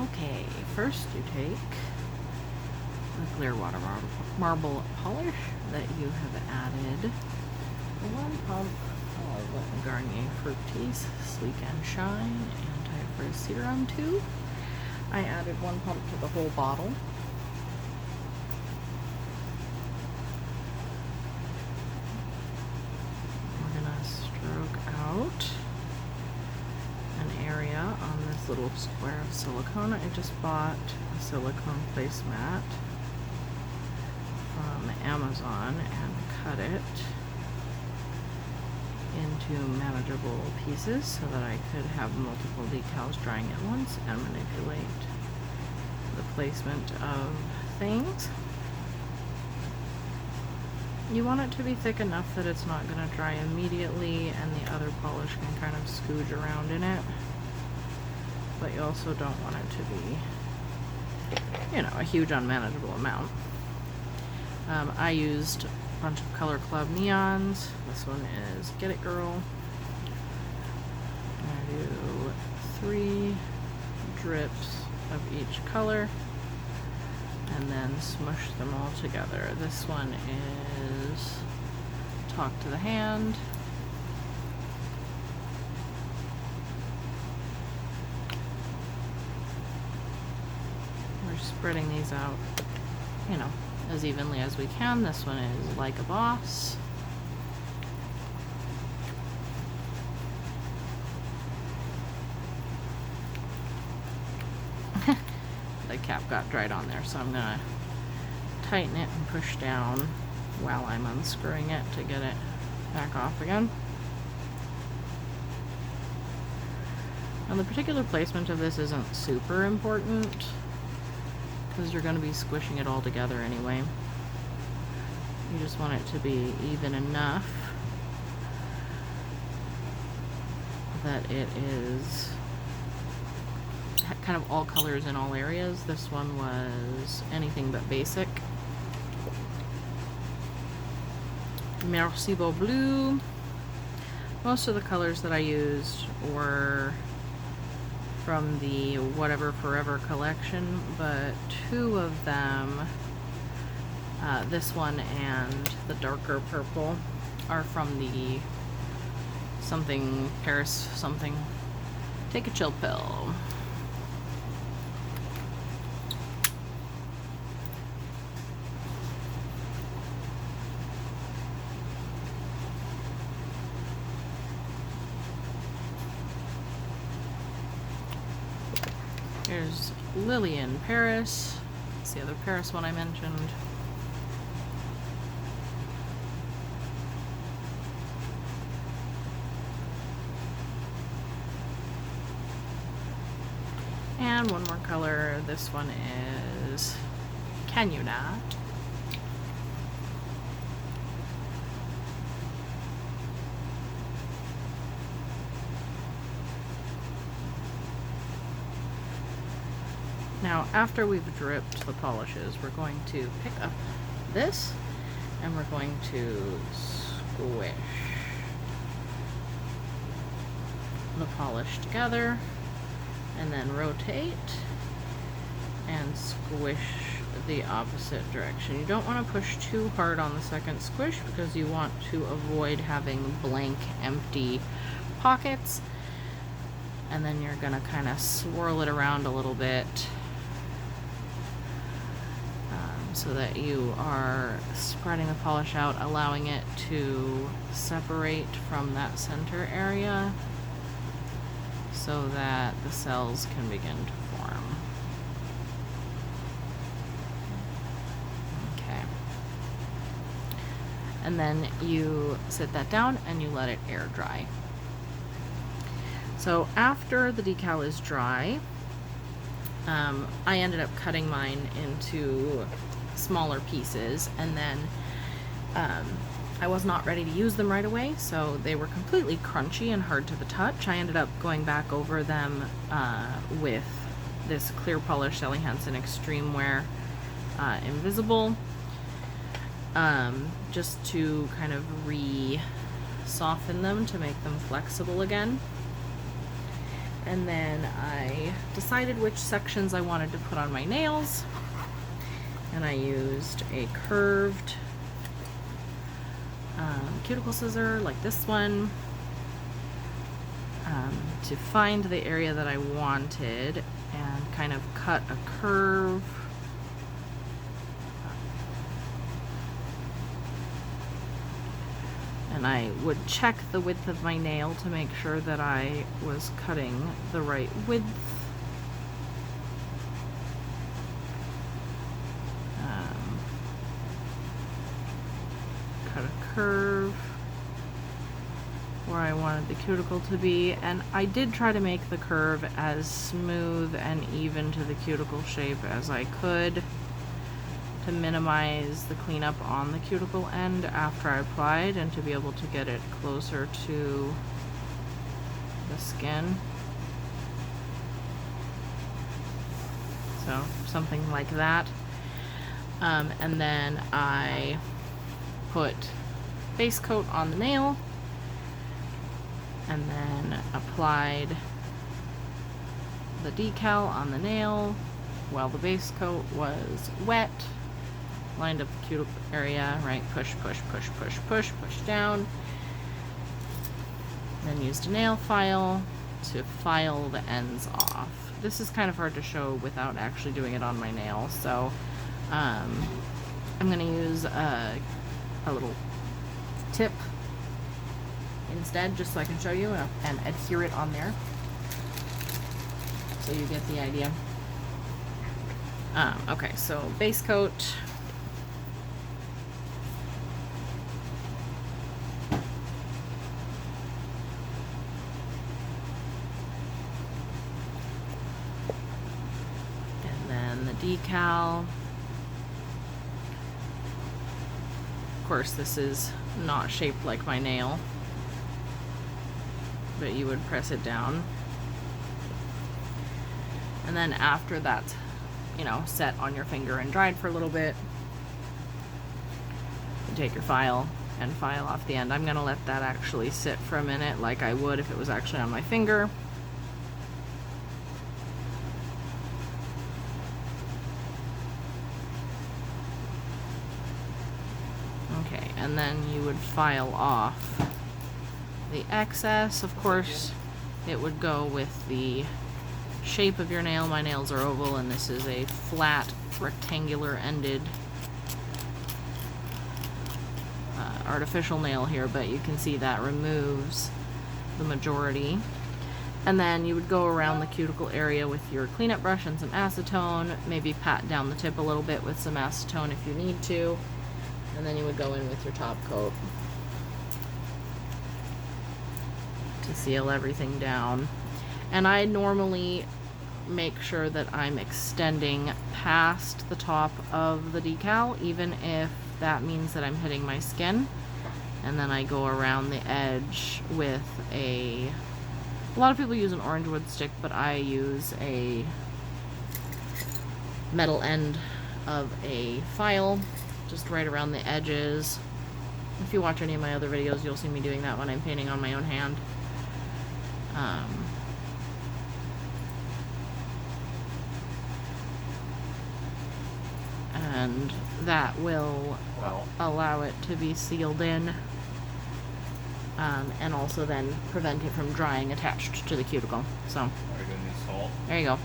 Okay, first you take the clear water marble polish that you have added one pump of Garnier Fructis Sleek and Shine Anti-Frizz Serum to. I added one pump to the whole bottle. We're gonna stroke out an area on this little square of silicone. I just bought a silicone placemat from Amazon and cut it into manageable pieces so that I could have multiple decals drying at once and manipulate the placement of things. You want it to be thick enough that it's not going to dry immediately and the other polish can kind of scooge around in it, but you also don't want it to be, you know, a huge unmanageable amount. I used a bunch of Color Club neons. This one is Get It Girl. I do 3 drips of each color and then smush them all together. This one is Talk to the Hand. We're spreading these out, you know, as evenly as we can. This one is Like a Boss. The cap got dried on there, so I'm gonna tighten it and push down while I'm unscrewing it to get it back off again. Now the particular placement of this isn't super important because you're going to be squishing it all together anyway. You just want it to be even enough that it is kind of all colors in all areas. This one was anything but basic. Merci Beau Blue. Most of the colors that I used were from the Whatever Forever collection, but 2 of them, this one and the darker purple, are from the something Paris something. Take a Chill Pill. Here's Lily in Paris. That's the other Paris one I mentioned. And one more color. This one is Can You Not? Now, after we've dripped the polishes, we're going to pick up this and we're going to squish the polish together and then rotate and squish the opposite direction. You don't want to push too hard on the second squish because you want to avoid having blank, empty pockets. And then you're going to kind of swirl it around a little bit so that you are spreading the polish out, allowing it to separate from that center area so that the cells can begin to form. Okay. And then you sit that down and you let it air dry. So after the decal is dry, I ended up cutting mine into smaller pieces, and then I was not ready to use them right away, so they were completely crunchy and hard to the touch. I ended up going back over them with this clear polish Sally Hansen Extreme Wear Invisible, just to kind of soften them to make them flexible again. And then I decided decided which sections I wanted to put on my nails, and I used a curved cuticle scissor like this one to find the area that I wanted and kind of cut a curve. And I would check the width of my nail to make sure that I was cutting the right width. Cut a curve where I wanted the cuticle to be, and I did try to make the curve as smooth and even to the cuticle shape as I could to minimize the cleanup on the cuticle end after I applied, and to be able to get it closer to the skin. So something like that. And then I put base coat on the nail and then applied the decal on the nail while the base coat was wet. Lined up the cuticle area, right? Push, push, push, push, push, push down. Then used a nail file to file the ends off. This is kind of hard to show without actually doing it on my nail, so I'm going to use a little tip instead, just so I can show you and adhere it on there, so you get the idea. Okay, so base coat. Decal. Of course, this is not shaped like my nail, but you would press it down. And then after that's, you know, set on your finger and dried for a little bit, you take your file and file off the end. I'm going to let that actually sit for a minute like I would if it was actually on my finger. Okay, and then you would file off the excess. Of course, it would go with the shape of your nail. My nails are oval, and this is a flat, rectangular ended artificial nail here, but you can see that removes the majority. And then you would go around the cuticle area with your cleanup brush and some acetone, maybe pat down the tip a little bit with some acetone if you need to. And then you would go in with your top coat to seal everything down. And I normally make sure that I'm extending past the top of the decal, even if that means that I'm hitting my skin. And then I go around the edge with a lot of people use an orange wood stick, but I use a metal end of a file just right around the edges. If you watch any of my other videos, you'll see me doing that when I'm painting on my own hand. And that will allow it to be sealed in, and also then prevent it from drying attached to the cuticle. So, Are you gonna need salt? there you go.